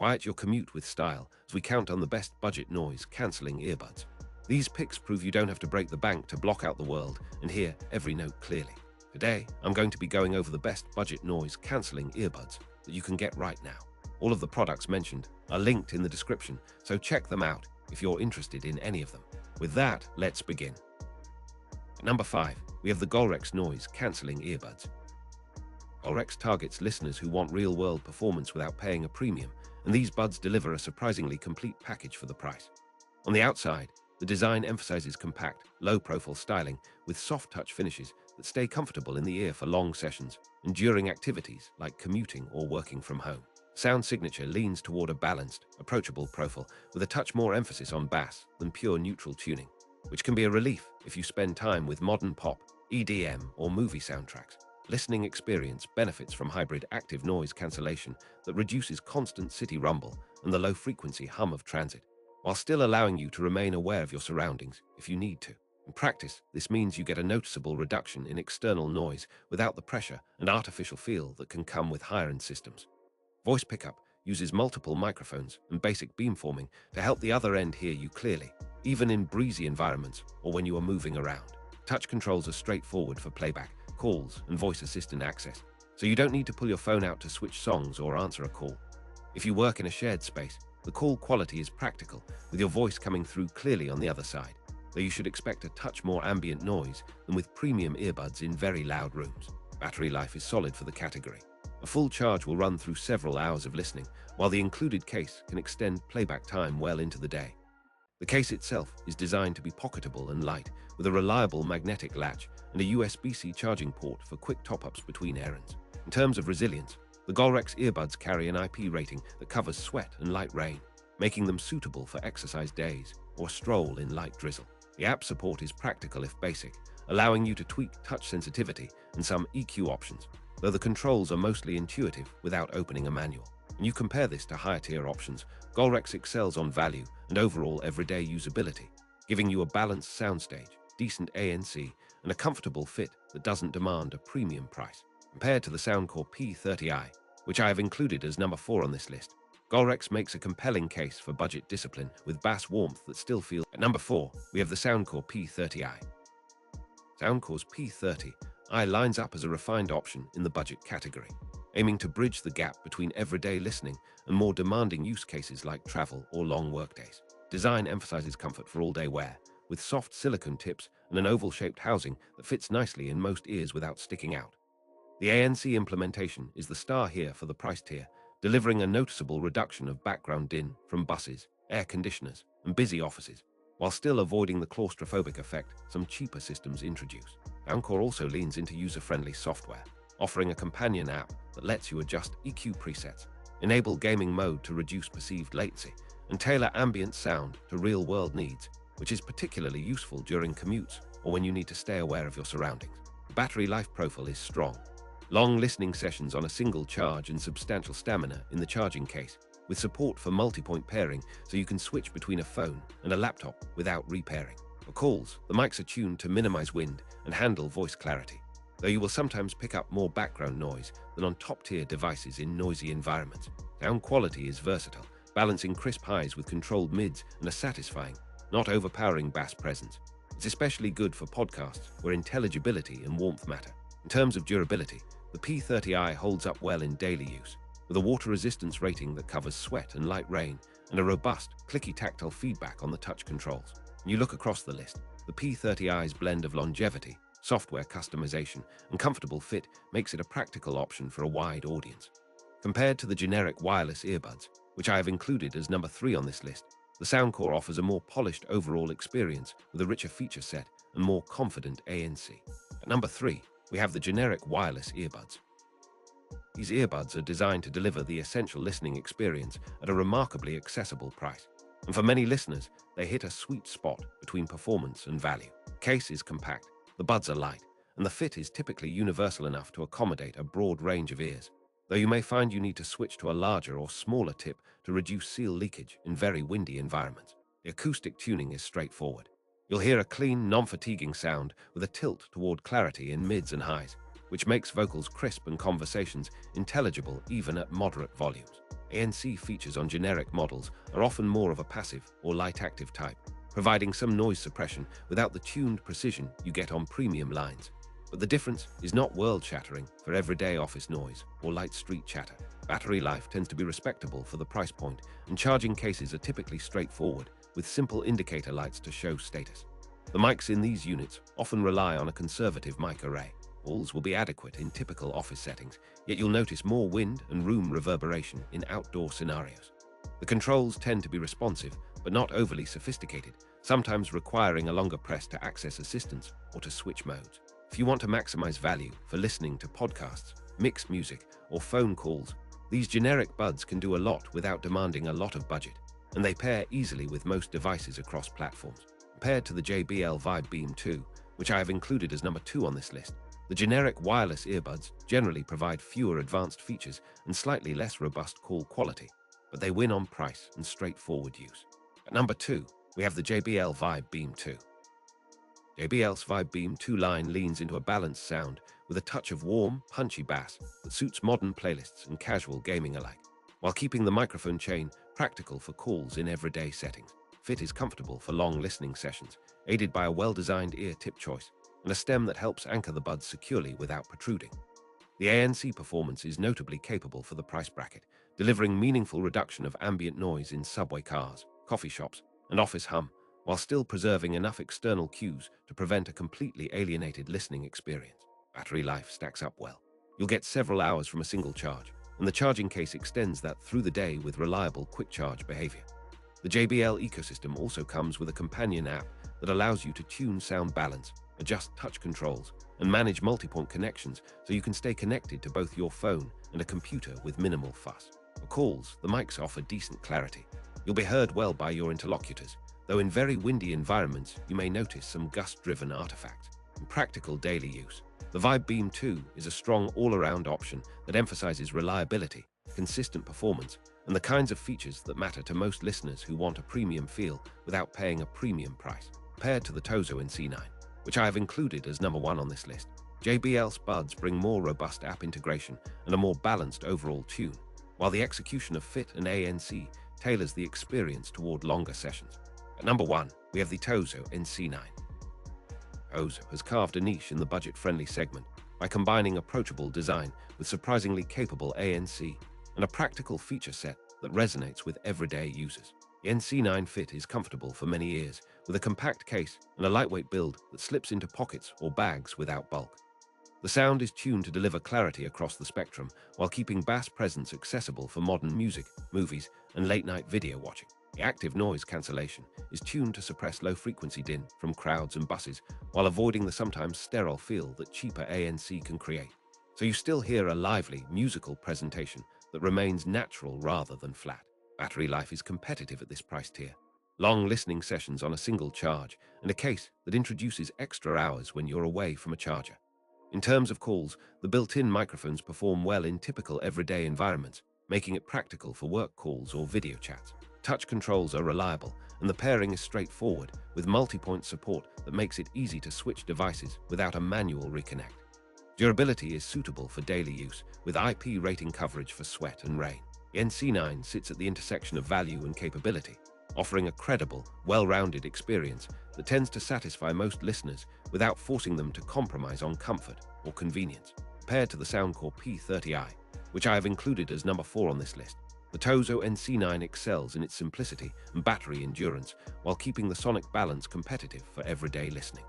Quiet your commute with style as we count on the best budget noise-cancelling earbuds. These picks prove you don't have to break the bank to block out the world and hear every note clearly. Today, I'm going to be going over the best budget noise-cancelling earbuds that you can get right now. All of the products mentioned are linked in the description, so check them out if you're interested in any of them. With that, let's begin. At number 5, we have the Golrex noise-cancelling earbuds. Golrex targets listeners who want real-world performance without paying a premium, and these buds deliver a surprisingly complete package for the price. On the outside, the design emphasizes compact, low-profile styling with soft-touch finishes that stay comfortable in the ear for long sessions and during activities like commuting or working from home. Sound signature leans toward a balanced, approachable profile with a touch more emphasis on bass than pure neutral tuning, which can be a relief if you spend time with modern pop, EDM, or movie soundtracks. Listening experience benefits from hybrid active noise cancellation that reduces constant city rumble and the low-frequency hum of transit, while still allowing you to remain aware of your surroundings if you need to. In practice, this means you get a noticeable reduction in external noise without the pressure and artificial feel that can come with higher-end systems. Voice pickup uses multiple microphones and basic beamforming to help the other end hear you clearly, even in breezy environments or when you are moving around. Touch controls are straightforward for playback, calls, and voice assistant access, so you don't need to pull your phone out to switch songs or answer a call. If you work in a shared space, the call quality is practical, with your voice coming through clearly on the other side, though you should expect a touch more ambient noise than with premium earbuds in very loud rooms. Battery life is solid for the category. A full charge will run through several hours of listening, while the included case can extend playback time well into the day. The case itself is designed to be pocketable and light, with a reliable magnetic latch and a USB-C charging port for quick top-ups between errands. In terms of resilience, the Golrex earbuds carry an IP rating that covers sweat and light rain, making them suitable for exercise days or a stroll in light drizzle. The app support is practical if basic, allowing you to tweak touch sensitivity and some EQ options, though the controls are mostly intuitive without opening a manual. When you compare this to higher-tier options, Golrex excels on value and overall everyday usability, giving you a balanced soundstage, decent ANC, and a comfortable fit that doesn't demand a premium price. Compared to the Soundcore P30i, which I have included as number 4 on this list, Golrex makes a compelling case for budget discipline with bass warmth that still feels. At number 4, we have the Soundcore P30i. Soundcore's P30i lines up as a refined option in the budget category, aiming to bridge the gap between everyday listening and more demanding use cases like travel or long workdays. Design emphasizes comfort for all-day wear, with soft silicone tips and an oval-shaped housing that fits nicely in most ears without sticking out. The ANC implementation is the star here for the price tier, delivering a noticeable reduction of background din from buses, air conditioners, and busy offices, while still avoiding the claustrophobic effect some cheaper systems introduce. Soundcore also leans into user-friendly software, offering a companion app that lets you adjust EQ presets, enable gaming mode to reduce perceived latency, and tailor ambient sound to real-world needs, which is particularly useful during commutes or when you need to stay aware of your surroundings. The battery life profile is strong. Long listening sessions on a single charge and substantial stamina in the charging case, with support for multipoint pairing so you can switch between a phone and a laptop without repairing. For calls, the mics are tuned to minimize wind and handle voice clarity, though you will sometimes pick up more background noise than on top-tier devices in noisy environments. Sound quality is versatile, balancing crisp highs with controlled mids and a satisfying, not overpowering bass presence. It's especially good for podcasts where intelligibility and warmth matter. In terms of durability, the P30i holds up well in daily use, with a water resistance rating that covers sweat and light rain and a robust, clicky tactile feedback on the touch controls. When you look across the list, the P30i's blend of longevity, software customization, and comfortable fit makes it a practical option for a wide audience. Compared to the generic wireless earbuds, which I have included as number 3 on this list, the Soundcore offers a more polished overall experience with a richer feature set and more confident ANC. At number 3, we have the generic wireless earbuds. These earbuds are designed to deliver the essential listening experience at a remarkably accessible price. And for many listeners, they hit a sweet spot between performance and value. The case is compact, the buds are light, and the fit is typically universal enough to accommodate a broad range of ears, though you may find you need to switch to a larger or smaller tip to reduce seal leakage in very windy environments. The acoustic tuning is straightforward. You'll hear a clean, non-fatiguing sound with a tilt toward clarity in mids and highs, which makes vocals crisp and conversations intelligible even at moderate volumes. ANC features on generic models are often more of a passive or light-active type, providing some noise suppression without the tuned precision you get on premium lines. But the difference is not world-shattering for everyday office noise or light street chatter. Battery life tends to be respectable for the price point, and charging cases are typically straightforward, with simple indicator lights to show status. The mics in these units often rely on a conservative mic array. Calls will be adequate in typical office settings, yet you'll notice more wind and room reverberation in outdoor scenarios. The controls tend to be responsive, but not overly sophisticated, sometimes requiring a longer press to access assistance or to switch modes. If you want to maximize value for listening to podcasts, mixed music, or phone calls, these generic buds can do a lot without demanding a lot of budget, and they pair easily with most devices across platforms. Compared to the JBL Vibe Beam 2, which I have included as number 2 on this list, the generic wireless earbuds generally provide fewer advanced features and slightly less robust call quality, but they win on price and straightforward use. At number 2, we have the JBL Vibe Beam 2. JBL's Vibe Beam 2 line leans into a balanced sound with a touch of warm, punchy bass that suits modern playlists and casual gaming alike, while keeping the microphone chain practical for calls in everyday settings. Fit is comfortable for long listening sessions, aided by a well-designed ear tip choice and a stem that helps anchor the buds securely without protruding. The ANC performance is notably capable for the price bracket, delivering meaningful reduction of ambient noise in subway cars, coffee shops, and office hum, while still preserving enough external cues to prevent a completely alienated listening experience. Battery life stacks up well. You'll get several hours from a single charge, and the charging case extends that through the day with reliable quick charge behavior. The JBL ecosystem also comes with a companion app that allows you to tune sound balance, adjust touch controls, and manage multipoint connections so you can stay connected to both your phone and a computer with minimal fuss. For calls, the mics offer decent clarity. You'll be heard well by your interlocutors, though in very windy environments you may notice some gust-driven artifacts. In practical daily use, the Vibe Beam 2 is a strong all-around option that emphasizes reliability, consistent performance, and the kinds of features that matter to most listeners who want a premium feel without paying a premium price. Compared to the Tozo NC9, which I have included as number 1 on this list, JBL's buds bring more robust app integration and a more balanced overall tune, while the execution of Fit and ANC tailors the experience toward longer sessions. At number 1, we have the Tozo NC9. Tozo has carved a niche in the budget-friendly segment by combining approachable design with surprisingly capable ANC and a practical feature set that resonates with everyday users. The NC9 Fit is comfortable for many ears, with a compact case and a lightweight build that slips into pockets or bags without bulk. The sound is tuned to deliver clarity across the spectrum while keeping bass presence accessible for modern music, movies, and late-night video watching. The active noise cancellation is tuned to suppress low-frequency din from crowds and buses while avoiding the sometimes sterile feel that cheaper ANC can create. So you still hear a lively, musical presentation that remains natural rather than flat. Battery life is competitive at this price tier. Long listening sessions on a single charge and a case that introduces extra hours when you're away from a charger. In terms of calls, the built-in microphones perform well in typical everyday environments, making it practical for work calls or video chats. Touch controls are reliable, and the pairing is straightforward, with multi-point support that makes it easy to switch devices without a manual reconnect. Durability is suitable for daily use, with IP rating coverage for sweat and rain. The NC9 sits at the intersection of value and capability, offering a credible, well-rounded experience that tends to satisfy most listeners without forcing them to compromise on comfort or convenience. Compared to the Soundcore P30i, which I have included as number 4 on this list, the Tozo NC9 excels in its simplicity and battery endurance while keeping the sonic balance competitive for everyday listening.